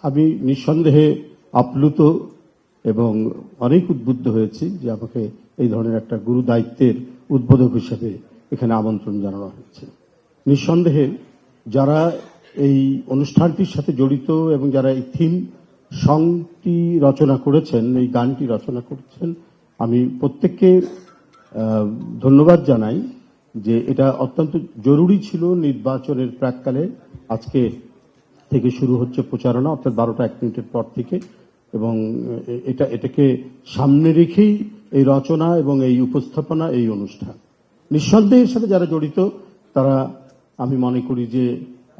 আমি নিঃসন্দেহে আপ্লুত এবং অনেক উদ্বুদ্ধ হয়েছি যে আমাকে এই ধরনের একটা গুরু দায়িত্বের উদ্বোধক হিসেবে এখানে আমন্ত্রণ জানানো হয়েছে। নিঃসন্দেহে যারা এই অনুষ্ঠানটির সাথে জড়িত এবং যারা এই থিম সংটি রচনা করেছেন, এই গানটি রচনা করেছেন, আমি প্রত্যেককে ধন্যবাদ জানাই যে এটা অত্যন্ত জরুরি ছিল। নির্বাচনের প্রাককালে আজকে থেকে শুরু হচ্ছে প্রচারণা, অর্থাৎ 12টা 1 মিনিটের পর থেকে, এবং এটাকে সামনে রেখেই এই রচনা এবং এই উপস্থাপনা, এই অনুষ্ঠান। নিঃসন্দেহের সাথে যারা জড়িত তারা আমি মনে করি যে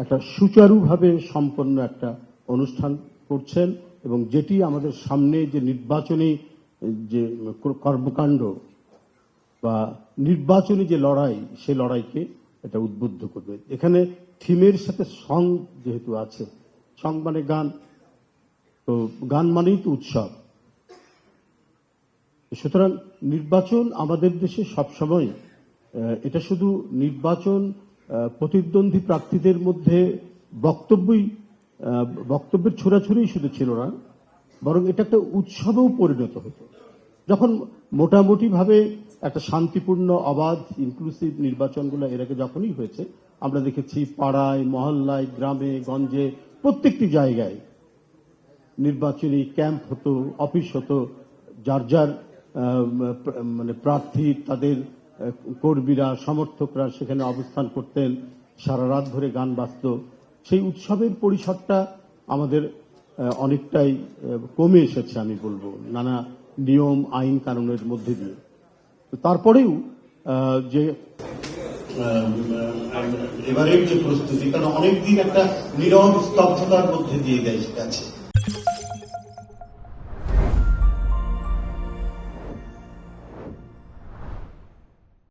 একটা সুচারুভাবে সম্পন্ন একটা অনুষ্ঠান করছেন, এবং যেটি আমাদের সামনে যে নির্বাচনী যে কর্মকাণ্ড বা নির্বাচনী যে লড়াই, সে লড়াইকে এটা উদ্বুদ্ধ করবে। এখানে থিমের সাথে সং যেহেতু আছে, সং মানে গান, তো গান মানেই তো উৎসব। সুতরাং নির্বাচন আমাদের দেশে সবসময় এটা শুধু নির্বাচন প্রতিদ্বন্দ্বী প্রার্থীদের মধ্যে বক্তব্যের ছোড়াছুড়ি শুধু ছিল না, বরং এটা একটা উৎসবেও পরিণত হতো। যখন মোটামুটি ভাবে একটা শান্তিপূর্ণ, অবাধ, ইনক্লুসিভ নির্বাচনগুলো এর আগে যখনই হয়েছে, আমরা দেখেছি পাড়ায়, মহল্লায়, গ্রামে গঞ্জে, প্রত্যেকটি জায়গায় নির্বাচনী ক্যাম্প হতো, অফিস হতো, যার যার মানে প্রার্থী, তাদের কর্মীরা, সমর্থকরা সেখানে অবস্থান করতেন, সারা রাত ধরে গান বাজত। সেই উৎসবের পরিসরটা আমাদের অনেকটাই কমে এসেছে আমি বলবো, নানা নিয়ম আইন কানুনের মধ্যে দিয়ে। তারপরেও যে এবারের যে প্রস্তুতি, কারণ অনেকদিন একটা নীরব স্তব্ধতার মধ্যে দিয়ে গেছে,